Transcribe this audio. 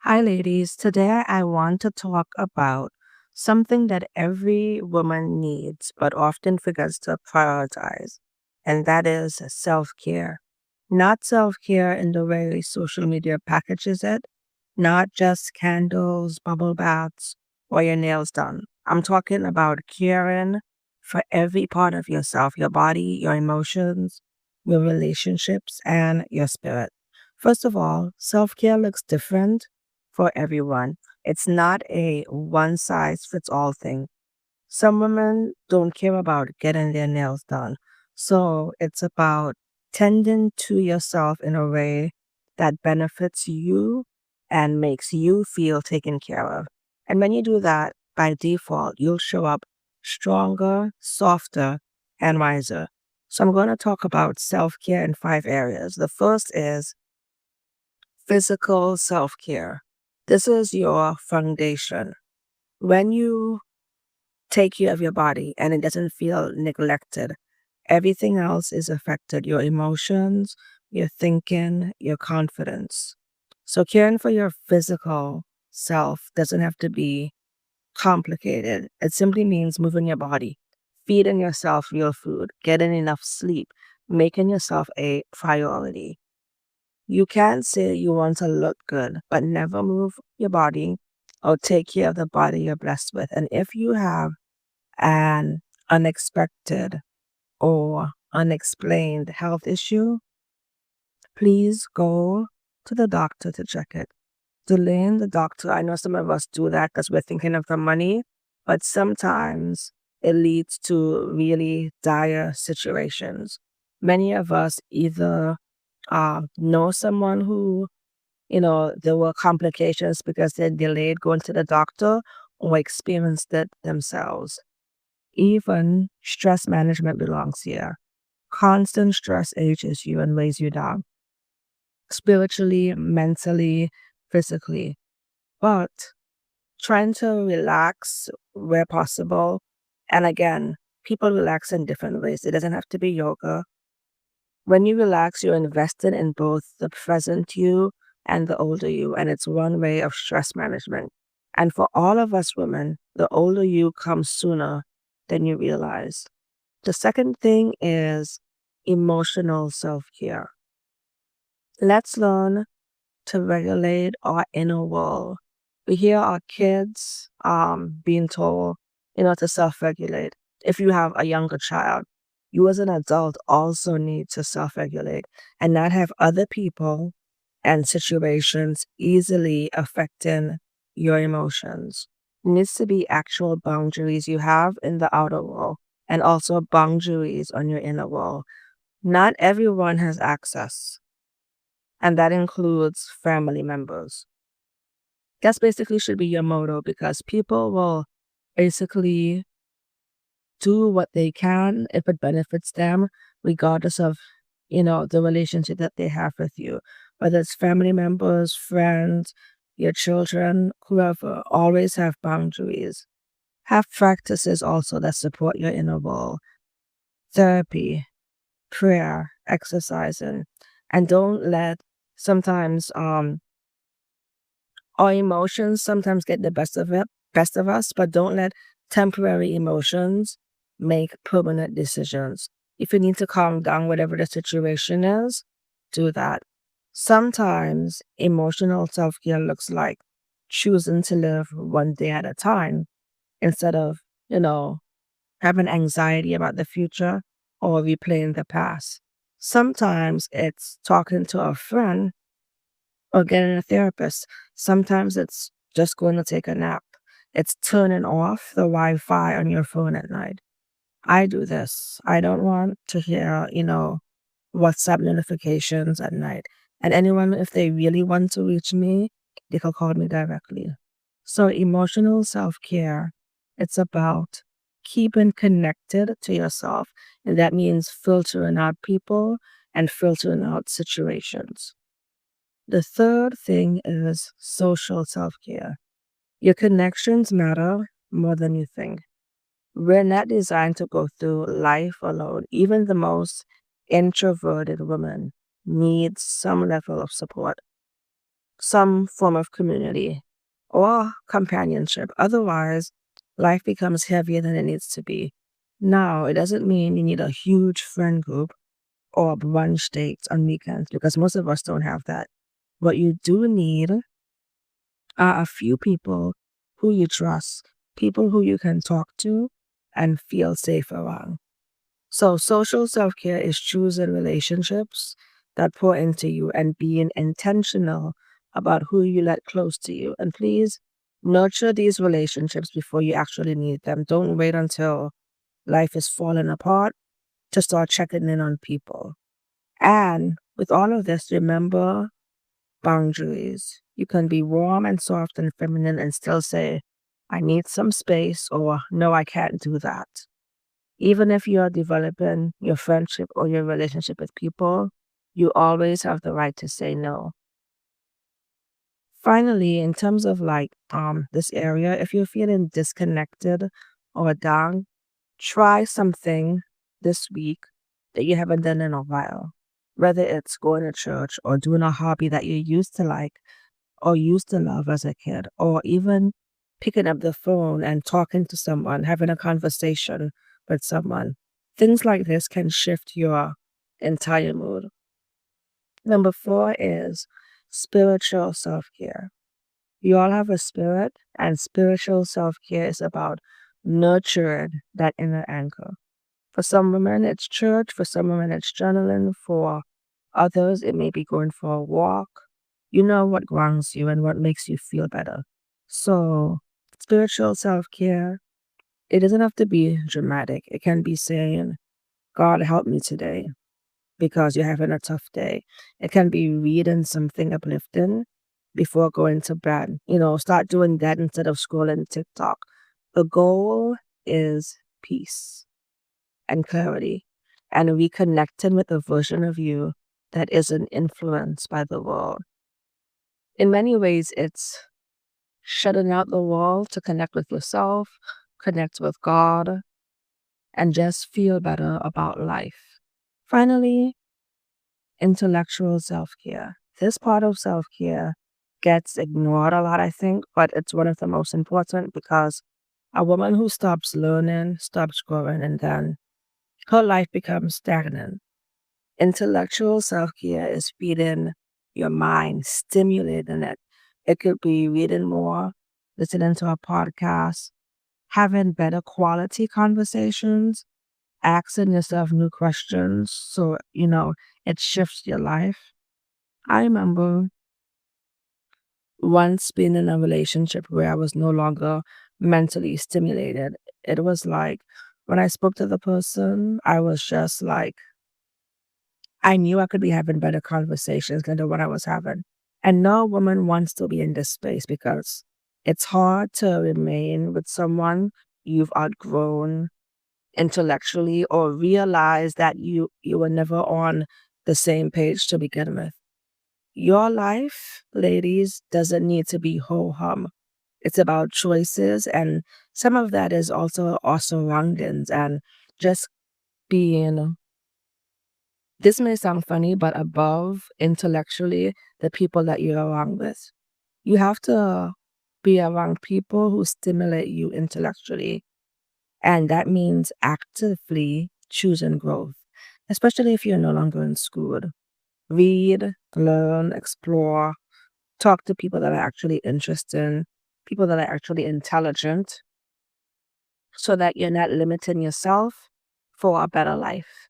Hi, ladies. Today I want to talk about something that every woman needs but often forgets to prioritize, and that is self care. Not self care in the way social media packages it, not just candles, bubble baths, or your nails done. I'm talking about caring for every part of yourself, your body, your emotions, your relationships, and your spirit. First of all, self care looks different for everyone. It's not a one size fits all thing. Some women don't care about getting their nails done. So it's about tending to yourself in a way that benefits you and makes you feel taken care of. And when you do that, by default, you'll show up stronger, softer, and wiser. So I'm going to talk about self care in five areas. The first is physical self care. This is your foundation. When you take care of your body and it doesn't feel neglected, everything else is affected, your emotions, your thinking, your confidence. So, caring for your physical self doesn't have to be complicated. It simply means moving your body, feeding yourself real food, getting enough sleep, making yourself a priority. You can't say you want to look good, but never move your body or take care of the body you're blessed with. And if you have an unexpected or unexplained health issue, please go to the doctor to check it. Delaying the doctor, I know some of us do that because we're thinking of the money, but sometimes it leads to really dire situations. Many of us either know someone who, there were complications because they delayed going to the doctor or experienced it themselves. Even stress management belongs here. Constant stress ages you and weighs you down, spiritually, mentally, physically. But trying to relax where possible, and again, people relax in different ways. It doesn't have to be yoga. When you relax, you're invested in both the present you and the older you, and it's one way of stress management. And for all of us women, the older you comes sooner than you realize. The second thing is emotional self care. Let's learn to regulate our inner world. We hear our kids being told, to self regulate. If you have a younger child, you as an adult also need to self regulate and not have other people and situations easily affecting your emotions. Needs to be actual boundaries you have in the outer world and also boundaries on your inner world. Not everyone has access, and that includes family members. That's basically should be your motto because people will basically do what they can if it benefits them, regardless of, the relationship that they have with you. Whether it's family members, friends, your children, whoever, always have boundaries. Have practices also that support your inner world. Therapy, prayer, exercising, and don't let sometimes our emotions sometimes get the best of us, but don't let temporary emotions make permanent decisions. If you need to calm down whatever the situation is, do that. Sometimes emotional self-care looks like choosing to live one day at a time instead of, you know, having anxiety about the future or replaying the past. Sometimes it's talking to a friend or getting a therapist. Sometimes it's just going to take a nap. It's turning off the Wi Fi on your phone at night. I do this. I don't want to hear, WhatsApp notifications at night. And anyone, if they really want to reach me, they can call me directly. So, emotional self care, it's about keeping connected to yourself. And that means filtering out people and filtering out situations. The third thing is social self care. Your connections matter more than you think. We're not designed to go through life alone. Even the most introverted woman needs some level of support. some form of community or companionship. Otherwise, life becomes heavier than it needs to be. Now, it doesn't mean you need a huge friend group or brunch dates on weekends because most of us don't have that. What you do need are a few people who you trust, people who you can talk to and feel safe around. So, social self care is choosing relationships that pour into you and being intentional about who you let close to you. And please nurture these relationships before you actually need them. Don't wait until life is falling apart to start checking in on people. And with all of this, remember boundaries. You can be warm and soft and feminine and still say, I need some space, or no, I can't do that. Even if you are developing your friendship or your relationship with people, you always have the right to say no. Finally, in terms of this area, if you're feeling disconnected or down, try something this week that you haven't done in a while. Whether it's going to church or doing a hobby that you used to like or used to love as a kid, or even picking up the phone and talking to someone, having a conversation with someone. Things like this can shift your entire mood. Number four is spiritual self care. You all have a spirit, and spiritual self care is about nurturing that inner anchor. For some women, it's church. For some women, it's journaling. For others, it may be going for a walk. You know what grounds you and what makes you feel better. So, spiritual self care, it doesn't have to be dramatic. It can be saying, God, help me today because you're having a tough day. It can be reading something uplifting before going to bed. Start doing that instead of scrolling TikTok. The goal is peace and clarity and reconnecting with a version of you that isn't influenced by the world. In many ways, it's shutting out the world to connect with yourself, connect with God, and just feel better about life. Finally, intellectual self care. This part of self care gets ignored a lot, I think, but it's one of the most important because a woman who stops learning, stops growing, and then her life becomes stagnant. Intellectual self care is feeding your mind, stimulating it. It could be reading more, listening to a podcast, having better quality conversations, asking yourself new questions so, it shifts your life. I remember once being in a relationship where I was no longer mentally stimulated. It was like when I spoke to the person, I was just like, I knew I could be having better conversations than the one I was having. And no woman wants to be in this space because it's hard to remain with someone you've outgrown intellectually or realize that you were never on the same page to begin with. Your life, ladies, doesn't need to be ho-hum. It's about choices, and some of that is also our surroundings and just being, this may sound funny, but above intellectually the people that you're around with. You have to be around people who stimulate you intellectually, and that means actively choosing growth, especially if you're no longer in school. Read, learn, explore, talk to people that are actually interesting, people that are actually intelligent, so that you're not limiting yourself for a better life.